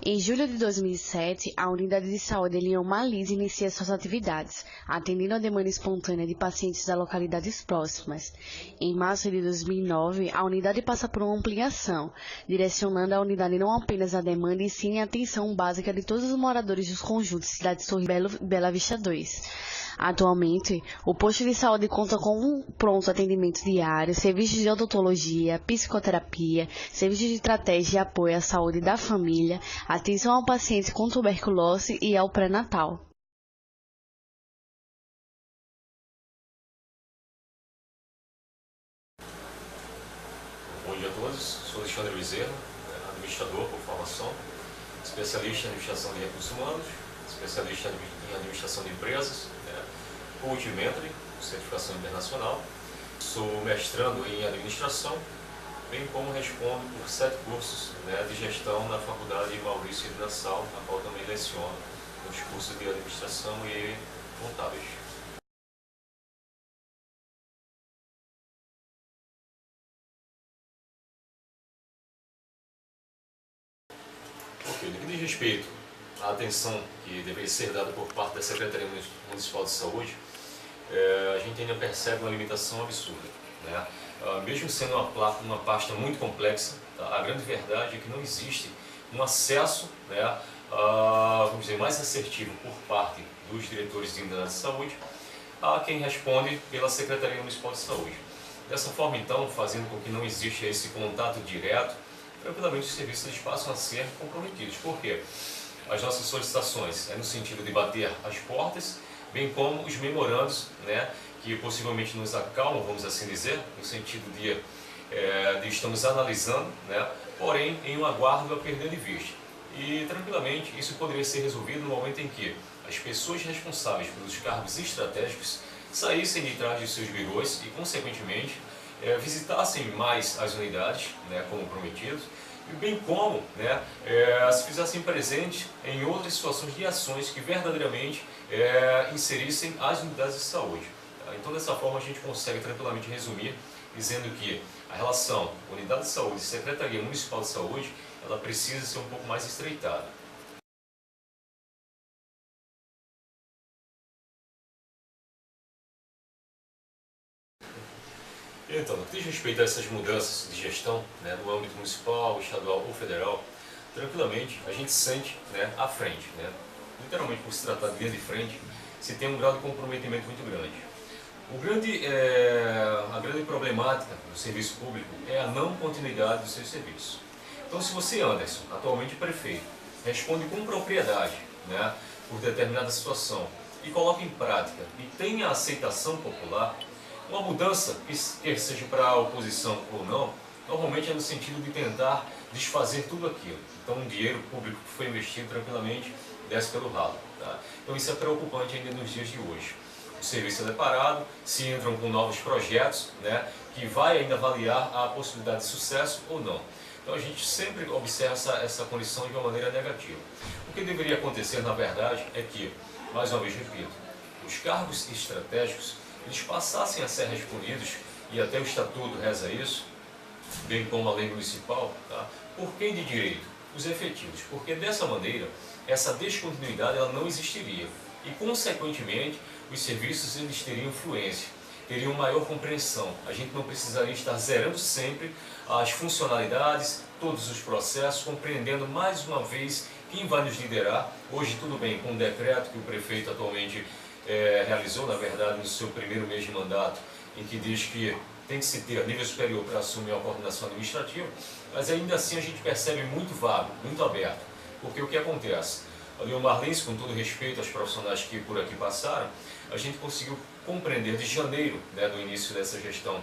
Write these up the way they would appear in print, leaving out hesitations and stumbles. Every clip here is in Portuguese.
Em julho de 2007, a Unidade de Saúde Leão Malise inicia suas atividades, atendendo a demanda espontânea de pacientes das localidades próximas. Em março de 2009, a unidade passa por uma ampliação, direcionando a unidade não apenas à demanda e sim à atenção básica de todos os moradores dos conjuntos Cidade Sorriso e Bela Vista 2. Atualmente, o posto de saúde conta com um pronto atendimento diário, serviços de odontologia, psicoterapia, serviços de estratégia e apoio à saúde da família, atenção ao paciente com tuberculose e ao pré-natal. Bom dia a todos, sou Alexandre Bezerra, administrador por formação, especialista em administração de recursos humanos, especialista em administração de empresas, coach mentoring, certificação internacional. Sou mestrando em administração, bem como respondo por 7 cursos de gestão na Faculdade Maurício de Nassau, na qual também leciono nos cursos de administração e contábeis. Ok, no que diz respeito à atenção que deveria ser dada por parte da Secretaria Municipal de Saúde, a gente ainda percebe uma limitação absurda. Mesmo sendo uma pasta muito complexa, a grande verdade é que não existe um acesso vamos dizer, mais assertivo por parte dos diretores de unidade de saúde a quem responde pela Secretaria Municipal de Saúde. Dessa forma, então, fazendo com que não exista esse contato direto, tranquilamente os serviços eles passam a ser comprometidos. Por quê? As nossas solicitações no sentido de bater as portas, bem como os memorandos, que possivelmente nos acalmam, vamos assim dizer, no sentido de estamos analisando, porém em um aguardo a perder de vista. E tranquilamente isso poderia ser resolvido no momento em que as pessoas responsáveis pelos cargos estratégicos saíssem de trás de seus birôs e, consequentemente, visitassem mais as unidades, como prometido, e bem como se fizessem presentes em outras situações de ações que verdadeiramente inserissem as unidades de saúde. Então, dessa forma, a gente consegue tranquilamente resumir dizendo que a relação Unidade de Saúde e Secretaria Municipal de Saúde ela precisa ser um pouco mais estreitada. Então, no que diz respeito a essas mudanças de gestão no âmbito municipal, estadual ou federal, tranquilamente a gente sente à frente. Literalmente, por se tratar de linha de frente, se tem um grau de comprometimento muito grande. A grande problemática do serviço público é a não continuidade do seu serviço. Então, se você, Anderson, atualmente prefeito, responde com propriedade por determinada situação e coloca em prática e tem a aceitação popular, uma mudança, quer seja para a oposição ou não, normalmente é no sentido de tentar desfazer tudo aquilo. Então, um dinheiro público que foi investido tranquilamente desce pelo ralo. Então, isso é preocupante ainda nos dias de hoje. O serviço é parado, se entram com novos projetos, que vai ainda avaliar a possibilidade de sucesso ou não. Então, a gente sempre observa essa condição de uma maneira negativa. O que deveria acontecer, na verdade, é que, mais uma vez repito, os cargos estratégicos eles passassem a ser respondidos, e até o Estatuto reza isso, bem como a lei municipal, por quem de direito? Os efetivos, porque dessa maneira, essa descontinuidade ela não existiria e, consequentemente, os serviços eles teriam fluência, teriam maior compreensão. A gente não precisaria estar zerando sempre as funcionalidades, todos os processos, compreendendo mais uma vez quem vai nos liderar. Hoje, tudo bem, com o decreto que o prefeito atualmente realizou, na verdade, no seu primeiro mês de mandato, em que diz que tem que se ter nível superior para assumir a coordenação administrativa, mas ainda assim a gente percebe muito vago, muito aberto, porque o que acontece? Ali o Marlins, com todo respeito aos profissionais que por aqui passaram, a gente conseguiu compreender de janeiro do início dessa gestão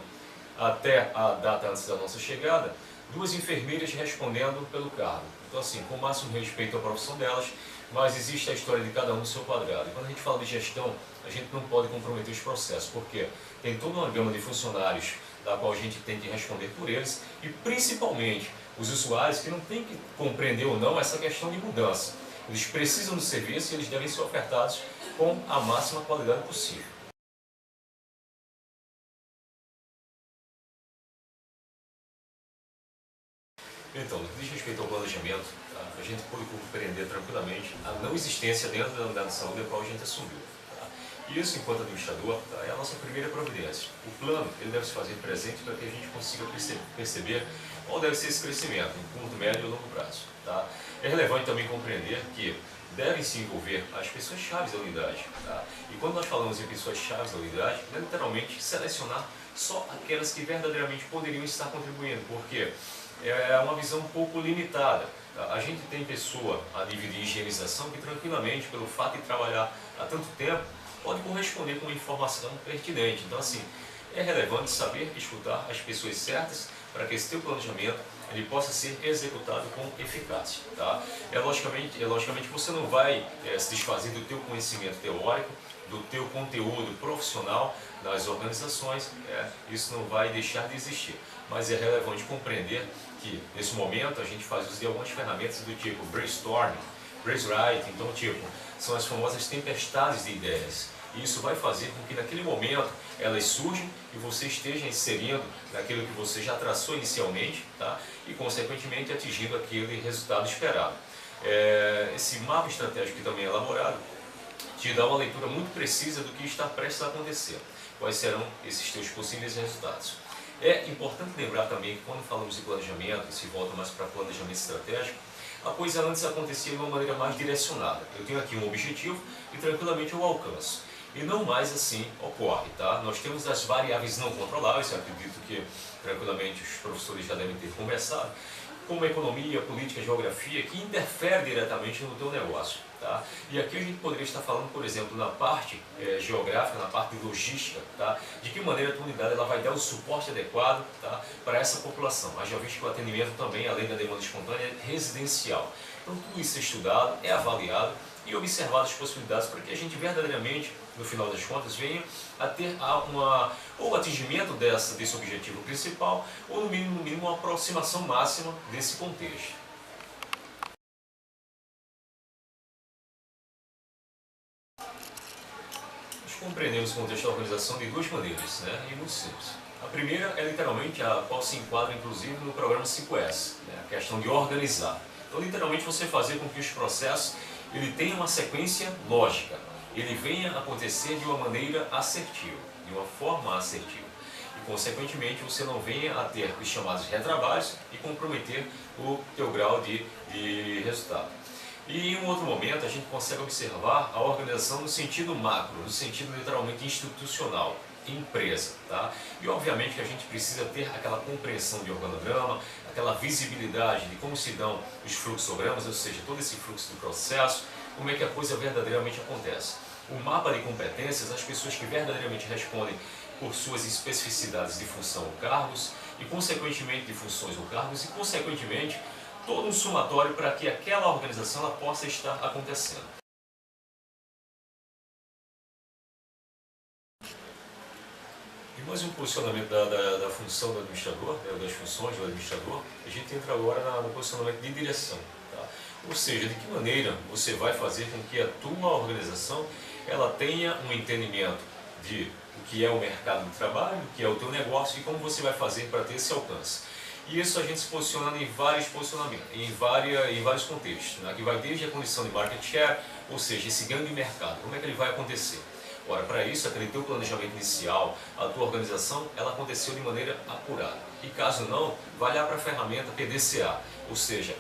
até a data antes da nossa chegada, 2 enfermeiras respondendo pelo cargo. Então, assim, com o máximo respeito à profissão delas, mas existe a história de cada um no seu quadrado. E quando a gente fala de gestão, a gente não pode comprometer os processos, porque tem toda uma gama de funcionários da qual a gente tem que responder por eles, e principalmente os usuários que não têm que compreender ou não essa questão de mudança. Eles precisam do serviço e eles devem ser ofertados com a máxima qualidade possível. Então, no que diz respeito ao planejamento, tá, a gente pode compreender tranquilamente a não existência dentro da unidade de saúde a qual a gente assumiu. Tá? E isso, enquanto administrador, tá, é a nossa primeira providência. O plano ele deve se fazer presente para que a gente consiga perceber qual deve ser esse crescimento, em curto, médio e longo prazo. Tá? É relevante também compreender que devem se envolver as pessoas-chave da unidade. Tá? E quando nós falamos em pessoas-chave da unidade, é literalmente selecionar só aquelas que verdadeiramente poderiam estar contribuindo, porque é uma visão um pouco limitada. Tá? A gente tem pessoa a dividir higienização que tranquilamente, pelo fato de trabalhar há tanto tempo, pode corresponder com uma informação pertinente. Então, assim, é relevante saber escutar as pessoas certas para que esse teu planejamento ele possa ser executado com eficácia. Tá? Logicamente que você não vai se desfazer do teu conhecimento teórico, do teu conteúdo profissional nas organizações, isso não vai deixar de existir. Mas é relevante compreender que, nesse momento, a gente faz uso de algumas ferramentas do tipo brainstorming, brainwriting, então, tipo, são as famosas tempestades de ideias. E isso vai fazer com que, naquele momento, elas surjam e você esteja inserindo naquilo que você já traçou inicialmente, tá? E, consequentemente, atingindo aquele resultado esperado. Esse mapa estratégico que também é elaborado te dá uma leitura muito precisa do que está prestes a acontecer. Quais serão esses teus possíveis resultados. É importante lembrar também que quando falamos de planejamento, e se volta mais para planejamento estratégico, a coisa antes acontecia de uma maneira mais direcionada. Eu tenho aqui um objetivo e tranquilamente eu alcanço. E não mais assim ocorre, tá? Nós temos as variáveis não controláveis, eu acredito que tranquilamente os professores já devem ter conversado, como a economia, política, geografia, que interfere diretamente no teu negócio. Tá? E aqui a gente poderia estar falando, por exemplo, na parte geográfica, na parte de logística, tá? De que maneira a tua unidade ela vai dar o suporte adequado, tá? Para essa população. Haja visto que o atendimento também, além da demanda espontânea, é residencial. Então tudo isso é estudado, é avaliado e observado as possibilidades para que a gente verdadeiramente, no final das contas, venha a ter ou o atingimento desse objetivo principal, ou no mínimo uma aproximação máxima desse contexto. Nós compreendemos o contexto da organização de duas maneiras, né? E muito simples. A primeira é literalmente a qual se enquadra inclusive no programa 5S, né? A questão de organizar. Então, literalmente, você fazer com que os processos ele tenha uma sequência lógica, ele venha a acontecer de uma maneira assertiva, de uma forma assertiva. E, consequentemente, você não venha a ter os chamados retrabalhos e comprometer o teu grau de resultado. E em um outro momento a gente consegue observar a organização no sentido macro, no sentido literalmente institucional, empresa. Tá? E obviamente que a gente precisa ter aquela compreensão de organograma, aquela visibilidade de como se dão os fluxogramas, ou seja, todo esse fluxo do processo, como é que a coisa verdadeiramente acontece. O mapa de competências, as pessoas que verdadeiramente respondem por suas especificidades de função ou cargos, e consequentemente de funções ou cargos, e consequentemente todo um somatório para que aquela organização ela possa estar acontecendo. E mais um posicionamento da função do administrador, né, das funções do administrador, a gente entra agora no posicionamento de direção. Tá? Ou seja, de que maneira você vai fazer com que a tua organização ela tenha um entendimento de o que é o mercado de trabalho, o que é o teu negócio e como você vai fazer para ter esse alcance. E isso a gente se posiciona em vários posicionamentos, em vários contextos. Né? Que vai desde a condição de market share, ou seja, esse ganho de mercado, como é que ele vai acontecer? Ora, para isso, aquele teu planejamento inicial, a tua organização, ela aconteceu de maneira apurada. E caso não, vai lá para a ferramenta PDCA, ou seja,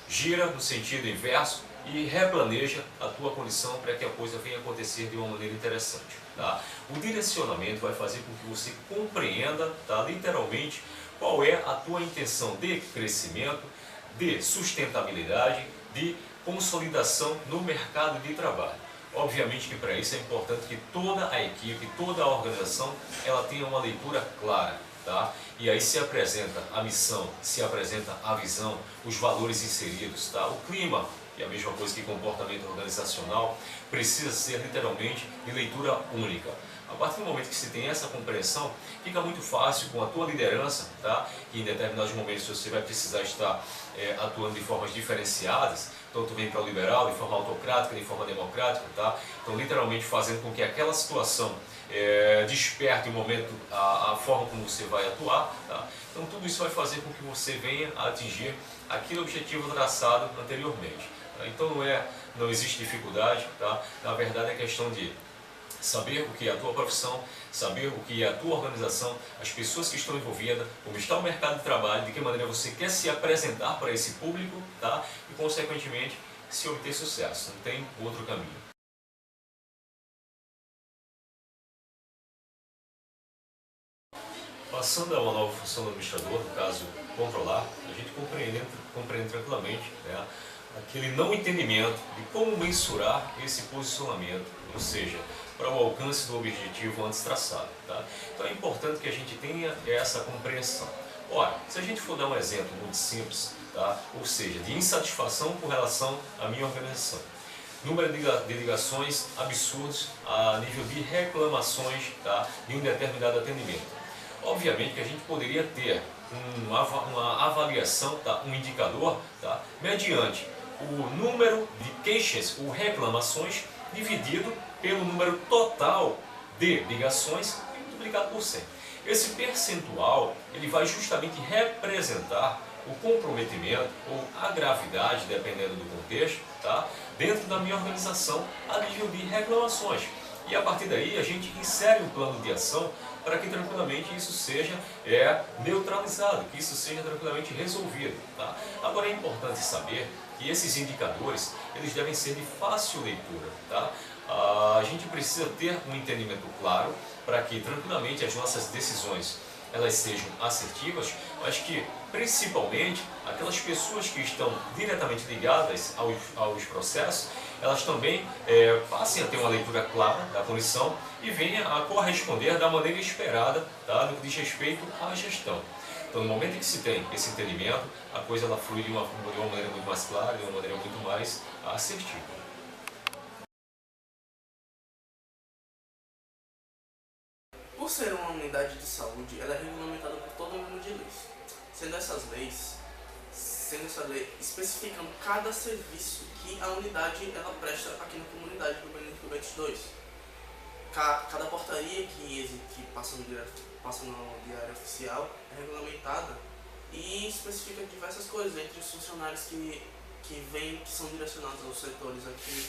gira no sentido inverso e replaneja a tua condição para que a coisa venha acontecer de uma maneira interessante. Tá? O direcionamento vai fazer com que você compreenda, tá, literalmente, qual é a tua intenção de crescimento, de sustentabilidade, de consolidação no mercado de trabalho. Obviamente que para isso é importante que toda a equipe, toda a organização, ela tenha uma leitura clara. Tá? E aí se apresenta a missão, se apresenta a visão, os valores inseridos, tá? O clima, que é a mesma coisa que comportamento organizacional, precisa ser literalmente de leitura única. A partir do momento que você tem essa compreensão, fica muito fácil com a tua liderança, tá? Que em determinados momentos você vai precisar estar atuando de formas diferenciadas. Então tu vem para o liberal de forma autocrática, de forma democrática, tá? Então literalmente fazendo com que aquela situação desperte o momento, a forma como você vai atuar, tá? Então tudo isso vai fazer com que você venha a atingir aquele objetivo traçado anteriormente. Tá? Então não existe dificuldade, tá? Na verdade é questão de saber o que é a tua profissão, saber o que é a tua organização, as pessoas que estão envolvidas, como está o mercado de trabalho, de que maneira você quer se apresentar para esse público, tá? E consequentemente se obter sucesso. Não tem outro caminho. Passando a uma nova função do administrador, no caso controlar, a gente compreende tranquilamente, né, aquele não entendimento de como mensurar esse posicionamento, ou seja, para o alcance do objetivo antes traçado. Tá? Então é importante que a gente tenha essa compreensão. Ora, se a gente for dar um exemplo muito simples, tá? Ou seja, de insatisfação com relação à minha organização, número de ligações absurdos a nível de reclamações, tá? De um determinado atendimento. Obviamente que a gente poderia ter uma avaliação, tá? Um indicador, tá? Mediante o número de queixas ou reclamações dividido pelo número total de ligações e multiplicado por 100. Esse percentual ele vai justamente representar o comprometimento ou a gravidade, dependendo do contexto, tá? Dentro da minha organização a nível de reclamações. E a partir daí a gente insere um plano de ação para que tranquilamente isso seja neutralizado, que isso seja tranquilamente resolvido. Tá? Agora é importante saber que esses indicadores eles devem ser de fácil leitura. Tá? A gente precisa ter um entendimento claro para que tranquilamente as nossas decisões elas sejam assertivas, mas que principalmente aquelas pessoas que estão diretamente ligadas aos processos, elas também passem a ter uma leitura clara da condição e venham a corresponder da maneira esperada, tá, no que diz respeito à gestão. Então, no momento em que se tem esse entendimento, a coisa ela flui de uma maneira muito mais clara, de uma maneira muito mais assertiva. Por ser uma unidade de saúde, ela é regulamentada por todo o mundo de leis, sendo essa lei especificando cada serviço que a unidade ela presta aqui na comunidade do Benedito Bentes II. Cada portaria que passa no diário oficial é regulamentada e especifica diversas coisas, entre os funcionários que são direcionados aos setores aqui,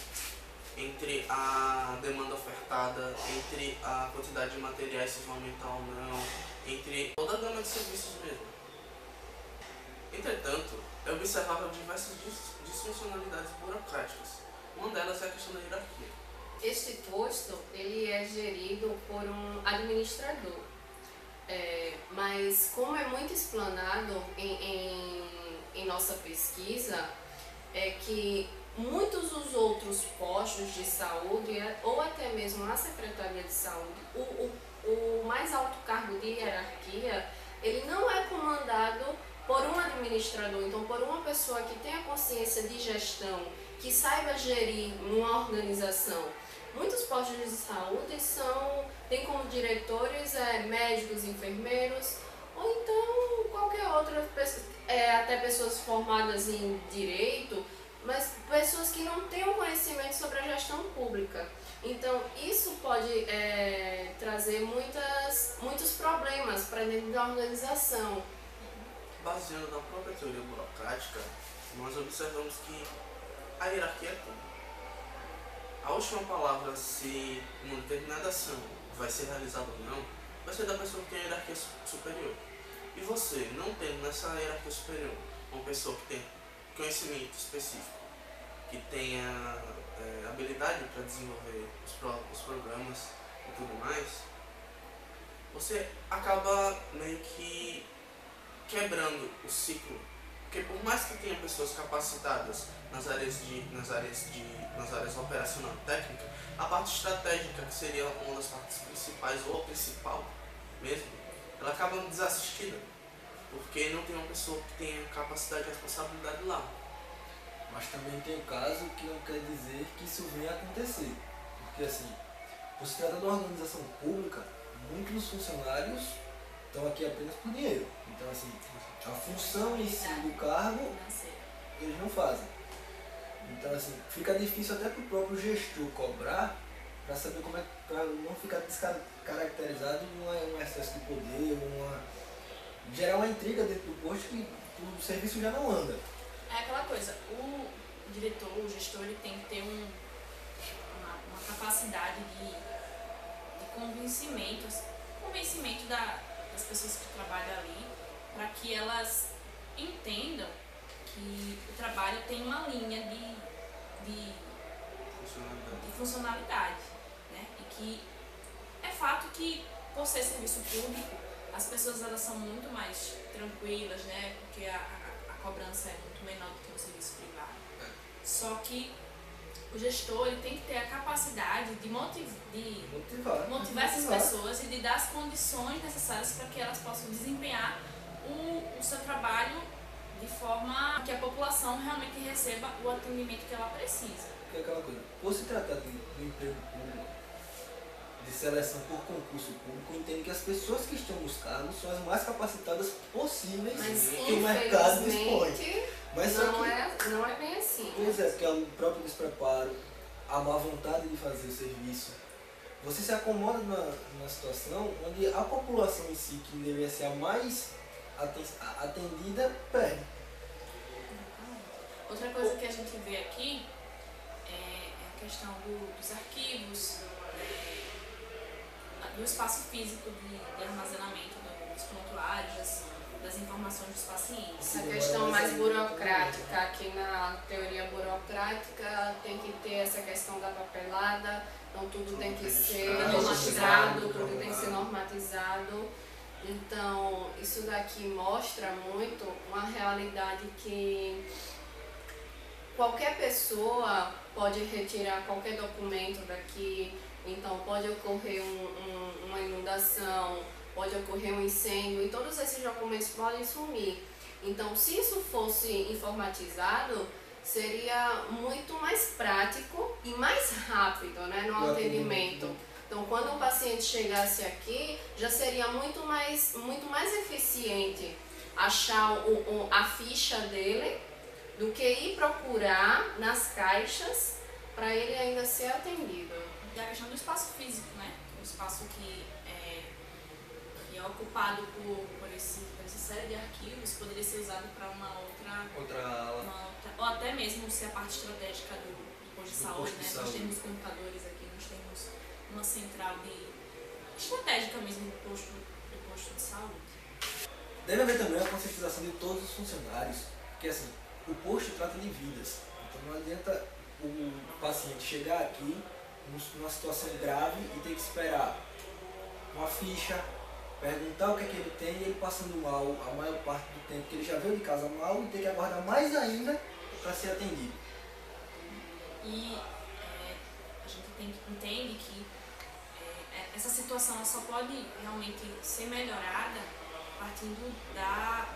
entre a demanda ofertada, entre a quantidade de materiais se vão aumentar ou não, entre toda a gama de serviços mesmo. Entretanto, é observável diversas disfuncionalidades burocráticas. Uma delas é a questão da hierarquia. Este posto ele é gerido por um administrador, mas como é muito explanado em nossa pesquisa, é que muitos dos outros postos de saúde, ou até mesmo a Secretaria de Saúde, o mais alto cargo de hierarquia, ele não é comandado por um administrador, então por uma pessoa que tenha consciência de gestão, que saiba gerir uma organização. Muitos postos de saúde têm como diretores médicos, enfermeiros, ou então qualquer outra pessoa, até pessoas formadas em direito, mas pessoas que não têm conhecimento sobre a gestão pública. Então, isso pode trazer muitos problemas para dentro da organização. Baseando na própria teoria burocrática, nós observamos que a hierarquia é tudo. A última palavra se uma determinada ação vai ser realizada ou não, vai ser da pessoa que tem a hierarquia superior. E você, não tendo nessa hierarquia superior uma pessoa que tem conhecimento específico, que tenha habilidade para desenvolver os programas e tudo mais, você acaba meio que quebrando o ciclo. Porque por mais que tenha pessoas capacitadas nas áreas operacional e técnica, a parte estratégica, que seria uma das partes principais, ou a principal mesmo, ela acaba desassistida, porque não tem uma pessoa que tenha capacidade e responsabilidade lá. Mas também tem o caso que não quer dizer que isso venha a acontecer. Porque assim, por se tratar de uma organização pública, muitos dos funcionários estão aqui apenas por dinheiro. Então, assim, a função em si do cargo, eles não fazem. Então, assim, fica difícil até para o próprio gestor cobrar, para saber como é para não ficar descaracterizado em um excesso de poder, gerar uma intriga dentro do posto que o serviço já não anda. É aquela coisa, o diretor, o gestor, ele tem que ter uma capacidade de convencimento das pessoas que trabalham ali, para que elas entendam que o trabalho tem uma linha de funcionalidade, né? E que é fato que, por ser serviço público, as pessoas elas são muito mais tranquilas, né? Porque a cobrança é muito menor do que no serviço privado. Só que o gestor ele tem que ter a capacidade de motivar essas pessoas e de dar as condições necessárias para que elas possam desempenhar o seu trabalho de forma que a população realmente receba o atendimento que ela precisa. Porque é aquela coisa, por se tratar de emprego público, de seleção por concurso público, entende que as pessoas que estão nos cargos são as mais capacitadas possíveis que o mercado dispõe. Mas não é bem assim. Pois é, porque é o próprio despreparo, a má vontade de fazer o serviço. Você se acomoda numa situação onde a população em si, que deveria ser a mais atendida, perde. Outra coisa que a gente vê aqui é a questão dos arquivos, do espaço físico de armazenamento dos prontuários, das informações dos pacientes. Essa questão mais burocrática, aqui na teoria burocrática tem que ter essa questão da papelada, então tudo tem que ser registrado, tudo tem que ser normatizado. Então isso daqui mostra muito uma realidade que qualquer pessoa pode retirar qualquer documento daqui, então pode ocorrer uma inundação, pode ocorrer um incêndio e todos esses documentos podem sumir. Então, se isso fosse informatizado, seria muito mais prático e mais rápido, né, no atendimento. Então, quando o paciente chegasse aqui, já seria muito mais eficiente achar a ficha dele do que ir procurar nas caixas para ele ainda ser atendido. E a questão do espaço físico, né? O espaço que é ocupado por essa série de arquivos poderia ser usado para uma outra ala. Ou até mesmo ser a parte estratégica do posto de saúde, né? Nós temos computadores aqui, nós temos uma central estratégica mesmo do posto de saúde. Deve haver também a conscientização de todos os funcionários, porque assim, o posto trata de vidas, então não adianta o paciente chegar aqui numa situação grave e ter que esperar uma ficha, perguntar o que é que ele tem e ele passando mal a maior parte do tempo, que ele já veio de casa mal e tem que aguardar mais ainda para ser atendido. E a gente entende que essa situação só pode realmente ser melhorada partindo da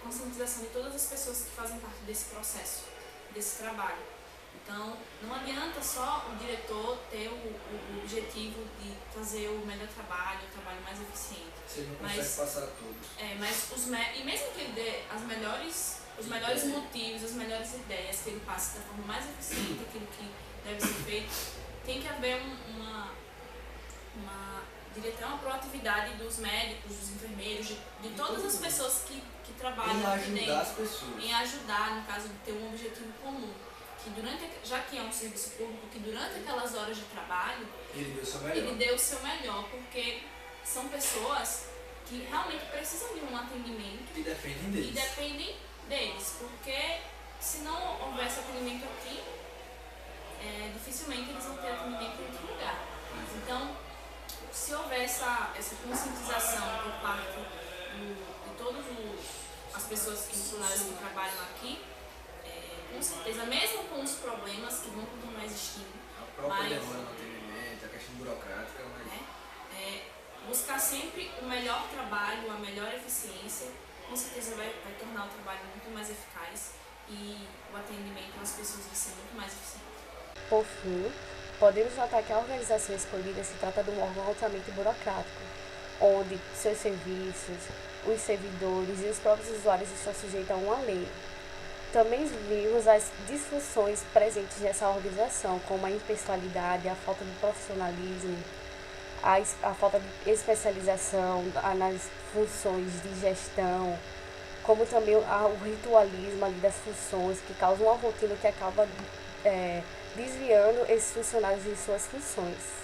conscientização de todas as pessoas que fazem parte desse processo, desse trabalho. Então, não adianta só o diretor ter o objetivo de fazer o melhor trabalho, o trabalho mais eficiente. Você não consegue passar a todos. E mesmo que ele dê os melhores motivos, as melhores ideias, que ele passe da forma mais eficiente, aquilo que deve ser feito, tem que haver uma proatividade dos médicos, dos enfermeiros, de todas as pessoas que trabalham aqui dentro. Em ajudar as pessoas. Em ajudar, no caso, de ter um objetivo comum. Já que é um serviço público, que durante aquelas horas de trabalho, ele deu o seu melhor, porque são pessoas que realmente precisam de um atendimento e dependem deles. Porque se não houvesse atendimento aqui, dificilmente eles vão ter atendimento em outro lugar. Então, se houver essa conscientização por parte de todas as pessoas funcionárias que trabalham aqui, com certeza, mesmo com os problemas que vão continuar existindo, a própria demora no atendimento, a questão burocrática, buscar sempre o melhor trabalho, a melhor eficiência, com certeza vai tornar o trabalho muito mais eficaz e o atendimento às pessoas vai ser muito mais eficiente. Por fim, podemos notar que a organização escolhida se trata de um órgão altamente burocrático, onde seus serviços, os servidores e os próprios usuários estão sujeitos a uma lei. Também vimos as disfunções presentes nessa organização, como a impessoalidade, a falta de profissionalismo, a falta de especialização nas funções de gestão, como também o ritualismo ali das funções, que causa uma rotina que acaba desviando esses funcionários de suas funções.